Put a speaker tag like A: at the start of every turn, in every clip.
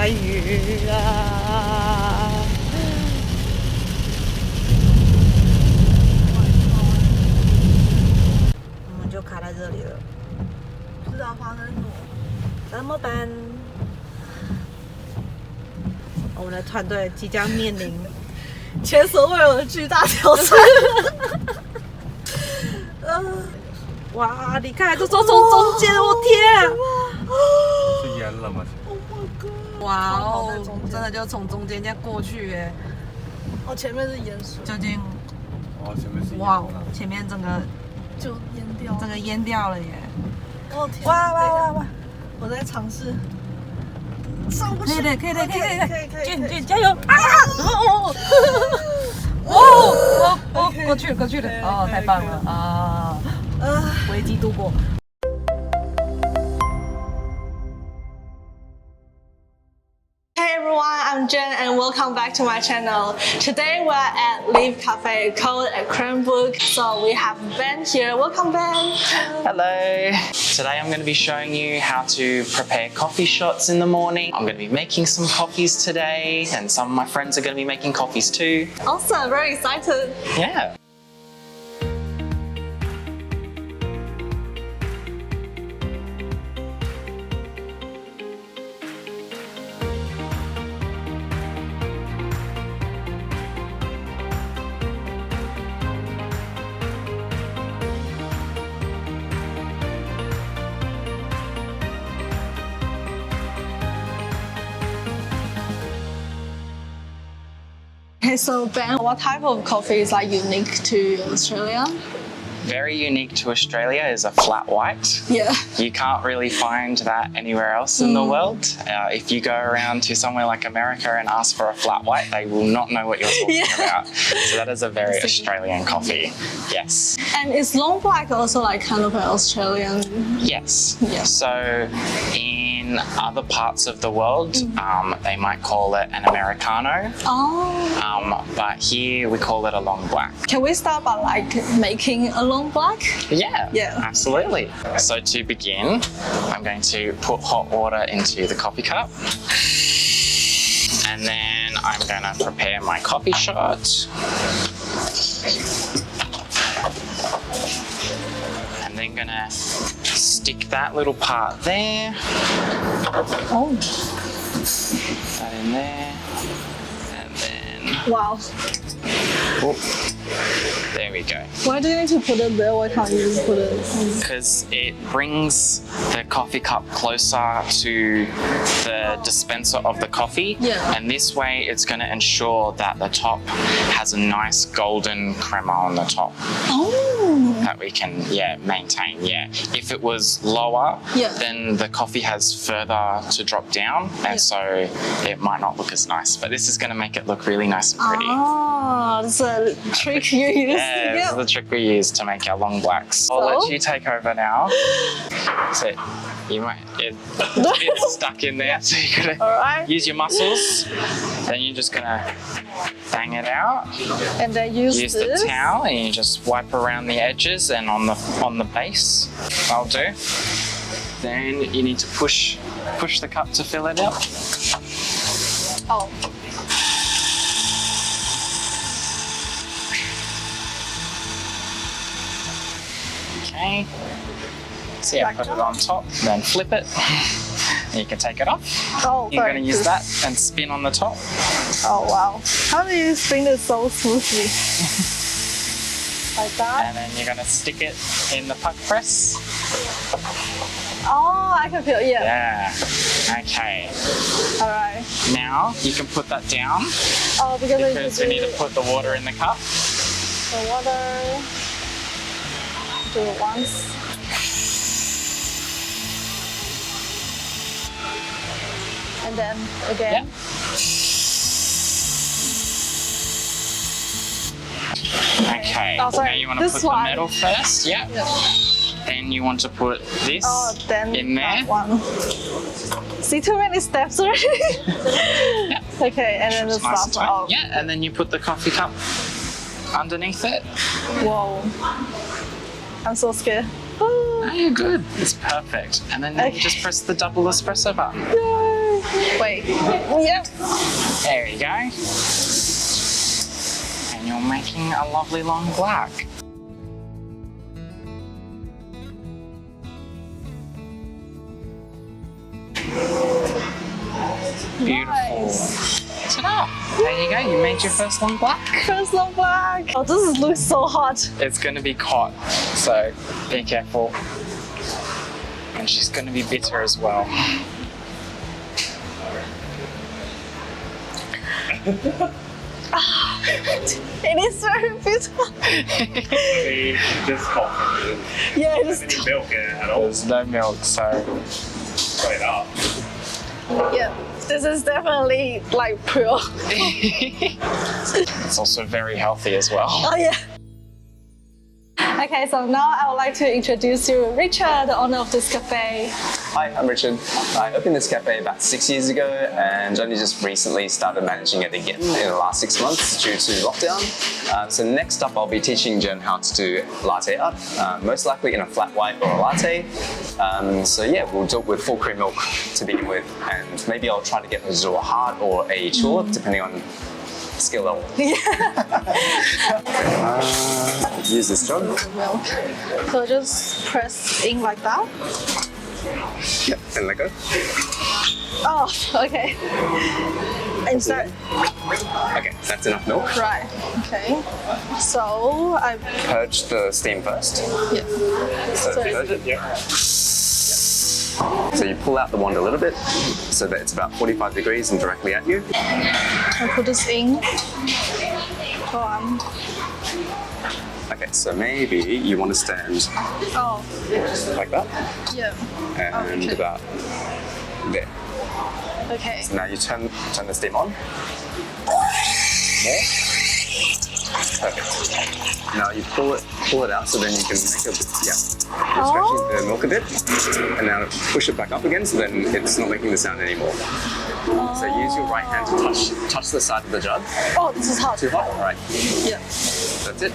A: 下雨啦。我们就卡在这里了，不知道发生什么，怎么办？我们的团队即将面临前所未有的巨大挑战。哇！你看，就走从中间，我天！
B: 是淹了吗？
A: 哇哦，真的就从中间这样过去耶。
C: 哦，前面是盐水，
A: 究竟？
B: 哦，前面是淹
A: 哇
B: 了。，
A: 前面整个
C: 就淹掉了。
A: 整个淹掉了耶！
C: 哦天！
A: 哇哇哇哇！
C: 我在尝试上不去。
A: 可以的，可以的，可以的，
C: 可以
A: 俊加油！啊！哦，过去了，过去了！哦，太棒了啊！危机度过。
C: Hey everyone, I'm Jen and welcome back to my channel. Today we're at Leaf Cafe, called at Cranbrook. So we have Ben here. Welcome Ben.
D: Hello. Today I'm going to be showing you how to prepare coffee shots in the morning. I'm going to be making some coffees today and some of my friends are going to be making coffees too.
C: Awesome, very excited.
D: Yeah.
C: Okay, so Ben, what type of coffee is like unique to Australia?
D: Very unique to Australia is a flat white.
C: Yeah.
D: You can't really find that anywhere else in the world. If you go around to somewhere like America and ask for a flat white, they will not know what you're talking about. So that is a very Australian coffee. Yes.
C: And is long black also like kind of an Australian?
D: Yes.
C: Yeah.
D: So in other parts of the world, they might call it an Americano.
C: Oh.
D: But here we call it a long black.
C: Can we start by like making a long black?
D: Yeah,
C: Yeah.
D: absolutely. So to begin, I'm going to put hot water into the coffee cup. And then I'm going to prepare my coffee shot. And then going to stick that little part there.
C: Oh.
D: That in there. And then,
C: Wow.
D: oh, there we go.
C: Why do you need to put it there? Why can't you just put it?
D: Because it brings the coffee cup closer to the dispenser of the coffee.
C: Yeah.
D: And this way it's going to ensure that the top has a nice golden crema on the top
C: Oh.
D: that we can, maintain. If it was lower,
C: Yeah.
D: then the coffee has further to drop down. And so it might not look as nice. But this is going to make it look really nice and pretty.
C: Oh, that's a trick you use.
D: Yeah, this is the trick we use to make our long blacks. I'll let you take over now. So you might, it's stuck in there, so you're gonna
C: Alright.
D: use your muscles. Then you're just gonna bang it out.
C: And then use
D: Use
C: this.
D: the towel and you just wipe around the edges and on the base. That'll do. Then you need to push the cup to fill it up.
C: Oh.
D: Okay. So yeah, put it on top, then flip it. You can take it off.
C: Oh,
D: You're
C: sorry.
D: going to use that and spin on the top.
C: Oh, wow. How do you spin it so smoothly? Like that?
D: And then you're going to stick it in the puck press.
C: Oh, I can feel, yeah.
D: Yeah. Okay.
C: Alright.
D: Now you can put that down
C: Oh,
D: because we need to put the water in the cup.
C: the water. Do it once. And then again.
D: Okay.
C: Oh, sorry.
D: Now you want to
C: This
D: put the
C: one.
D: metal first. Yeah. Then you want to put this
C: Oh, then
D: in there.
C: that one. See, too many steps already.
D: Yeah.
C: Okay, and then the
D: It's nice and
C: stuff
D: tight.
C: out.
D: Yeah, and then you put the coffee cup underneath it.
C: Whoa. I'm so scared.
D: Oh, you're good. It's perfect. And then you just press the double espresso button.
C: Yay. Wait. Yep.
D: There you go. And you're making a lovely long black. Beautiful.
C: Nice.
D: Ta-da! There you go, you made your first long black.
C: First long black. Oh, this looks so hot.
D: It's going to be hot, so be careful. And she's going to be bitter as well.
C: It is very beautiful.
B: Just coffee.
C: Yeah, it is.
B: Any milk in it at all?
D: There's no milk, so
B: Straight up.
C: Yeah, this is definitely like pure.
D: it's also very healthy as well.
C: Oh yeah. Okay, so now I would like to introduce you Richard, the owner of this cafe.
E: Hi, I'm Richard. I opened this cafe about 6 years ago and only just recently started managing it again in the last 6 months due to lockdown. So next up I'll be teaching Jen how to do latte art, most likely in a flat white or a latte. So yeah, we'll do it with full cream milk to begin with, and maybe I'll try to get her to do a hard or a chilled depending on skill level. Use this jug.
C: Milk. So just press in like that.
E: Yep, and let go.
C: Oh, okay. Insert.
E: Okay, that's enough milk.
C: Right. Okay. So I.
E: Purge the steam first.
C: Yeah.
E: So
C: Sorry.
E: purge it. Yep. So you pull out the wand a little bit so that it's about 45 degrees and directly at you.
C: I put this in. Go on.
E: Okay, so maybe you want to stand
C: Oh,
E: like that
C: yeah.
E: and
C: Okay.
E: about there.
C: Okay.
E: So now you turn the steam on. More. Perfect. Now you pull it out so then you can make a you're stretching the milk a bit, and now push it back up again so then it's not making the sound anymore. So use your right hand to touch the side of the jug.
C: Oh, this is hot.
E: Too hot? Right.
C: Yeah.
E: That's it.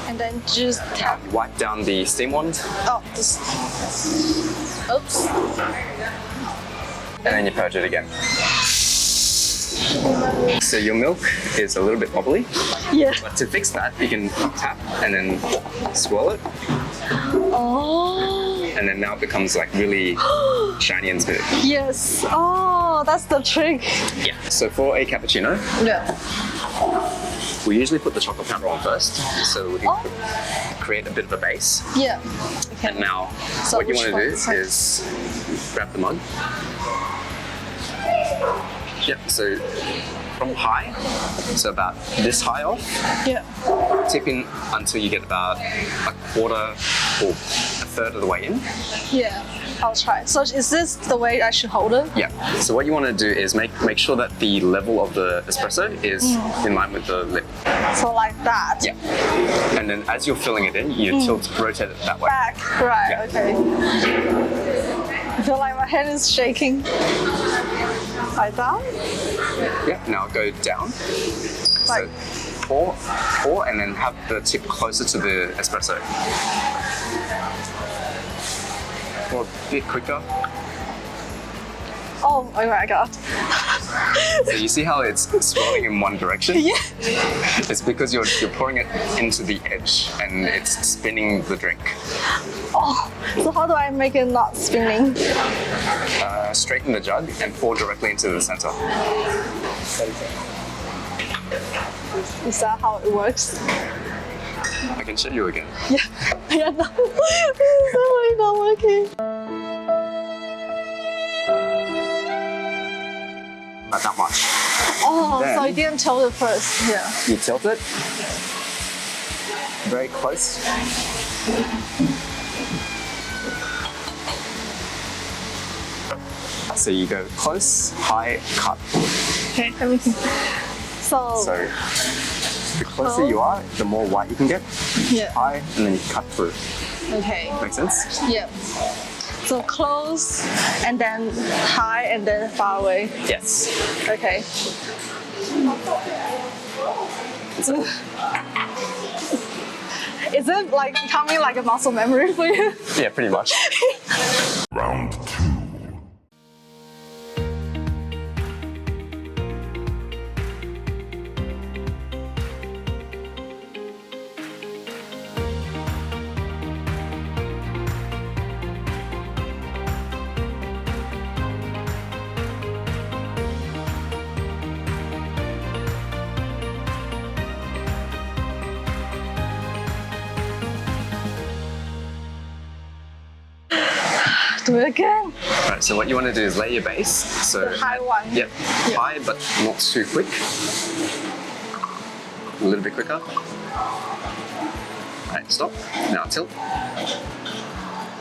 C: And then just tap.
E: Wipe down the steam wand,
C: Oh, this. Oops.
E: and then you purge it again. So your milk is a little bit wobbly,
C: Yeah.
E: but to fix that, you can tap and then swirl it,
C: Oh.
E: and then now it becomes like really shiny and smooth.
C: Yes. Oh, that's the trick.
E: Yeah. So for a cappuccino,
C: Yeah.
E: we usually put the chocolate powder on first, so we can create a bit of a base.
C: Yeah.
E: And now,
C: So
E: what you
C: which
E: want to do
C: one?
E: is grab the mug. Yep. So from high, so about this high off,
C: Yeah.
E: tip in until you get about a quarter or a third of the way in.
C: Yeah. I'll try. So is this the way I should hold it?
E: Yeah. So what you want to do is make sure that the level of the espresso is in line with the lip.
C: So like that.
E: Yeah. And then as you're filling it in, you rotate it that way.
C: Back. Right.
E: Yeah.
C: Okay. I feel like my hand is shaking. Like that.
E: Yeah. Now go down.
C: Like.
E: So pour, and then have the tip closer to the espresso. Or a bit quicker.
C: Oh my god.
E: So you see how it's swirling in one direction?
C: Yeah.
E: It's because you're pouring it into the edge and it's spinning the drink.
C: Oh. So how do I make it not spinning?
E: Straighten the jug and pour directly into the center.
C: Is that how it works?
E: I can show you again.
C: Yeah. Yeah. No. It's definitely not working.
E: Not that much.
C: Oh,
E: Then-
C: so I didn't tilt it first. Yeah.
E: You tilt it very close. So you go close, high, cut.
C: Okay. Everything. So.
E: So the closer you are, the more white you can get.
C: Yeah.
E: High, and then you cut through.
C: Okay.
E: Make sense?
C: Yeah. So close, and then high, and then far away.
E: Yes.
C: Okay. Is it like coming like a muscle memory for you?
E: Yeah, pretty much.
F: Round two.
C: do it again.
E: Right, so what you want to do is lay your base. So
C: The high one.
E: Yep, high but not too quick. A little bit quicker. Right, stop. Now tilt.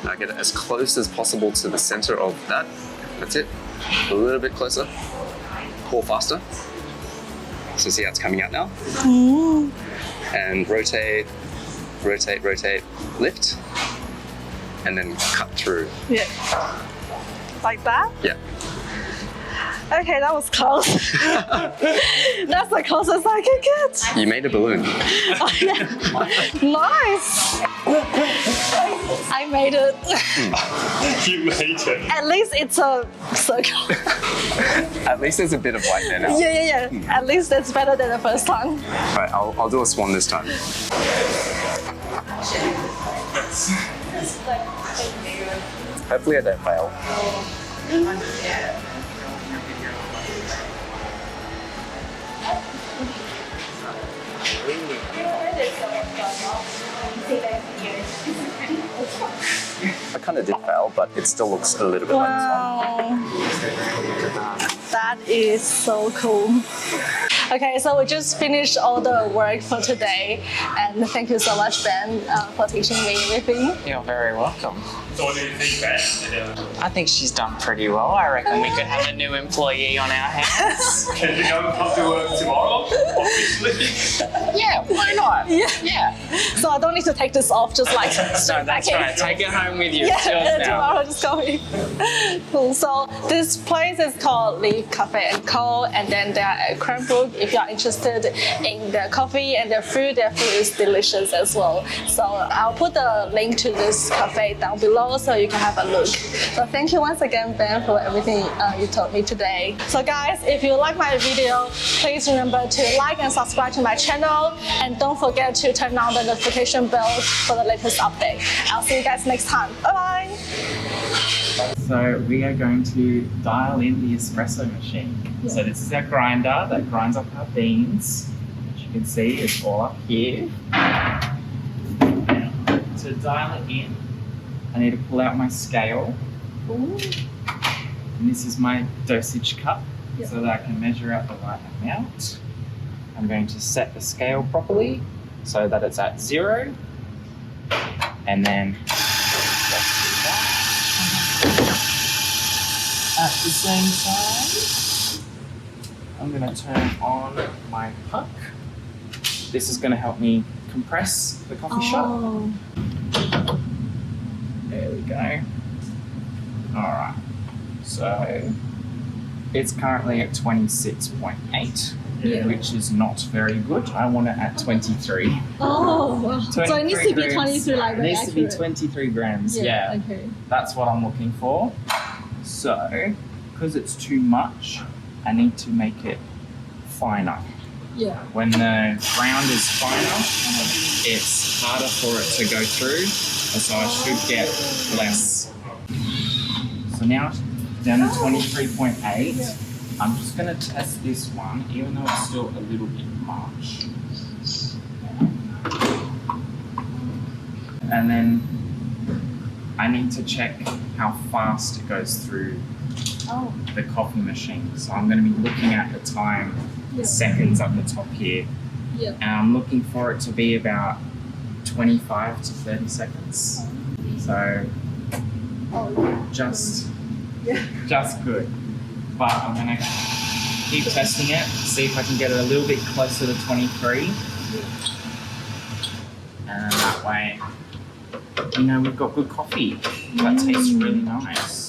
E: Now get it as close as possible to the center of that. That's it. A little bit closer. Pour faster. So see how it's coming out now? And rotate, rotate, rotate, lift. And then cut through.
C: Yeah. Like that?
E: Yeah.
C: Okay, that was close. That's the closest I can get.
E: You made a balloon.
C: Oh, yeah. Nice. I made it.
B: You made it.
C: At least it's a circle.
E: At least there's a bit of white there now.
C: Yeah. At least that's better than the first time.
E: Right, I'll do a swan this time. Hopefully I don't fail. I kind of did fail, but it still looks a little bit like this one.
C: Wow. That is so cool. Okay, so we just finished all the work for today, and thank you so much, Ben, for teaching me everything.
D: You're very welcome.
B: So what do you think, Ben?
D: I think she's done pretty well. I reckon we could have a new employee on our hands.
B: Can you go and come to work tomorrow? Officially?
D: Yeah, why not?
C: Yeah. So I don't need to take this off, just like
D: No, that's right. Take it home with you.
C: Yeah,
D: It's yours now.
C: tomorrow just go in. Cool. So this place is called Leaf Cafe & Co. And then they are at Cranbrook. If you are interested in their coffee and their food is delicious as well. So I'll put the link to this cafe down below so you can have a look. So thank you once again, Ben, for everything you told me today. So guys, if you like my video, please remember to like and subscribe to my channel. And don't forget to turn on the notification bell for the latest update. I'll see you guys next time. Bye-bye.
F: So we are going to dial in the espresso machine. So this is our grinder that grinds up our beans. As you can see, it's all up here. Now, to dial it in, I need to pull out my scale.
C: Ooh.
F: And this is my dosage cup so that I can measure out the right amount. I'm going to set the scale properly so that it's at 0. And then at the same time, I'm going to turn on my puck. This is going to help me compress the coffee shop. There we go. All right. So it's currently at 26.8, which is not very good. I want it at 23.
C: Oh, wow. So it needs to be
F: 23
C: 23 like
F: It
C: very
F: needs to be
C: accurate.
F: 23 grams, yeah.
C: Okay.
F: That's what I'm looking for. So, because it's too much, I need to make it finer.
C: Yeah.
F: When the ground is finer, it's harder for it to go through, and so I should get less. So now down to 23.8. I'm just going to test this one, even though it's still a little bit much. And then I need to check how fast it goes through the coffee machine. So I'm going to be looking at the time, the seconds up the top here.
C: Yeah.
F: And I'm looking for it to be about 25 to 30 seconds. So just good. But I'm going to keep testing it, see if I can get it a little bit closer to 23. And that way, you know, we've got good coffee that tastes really nice.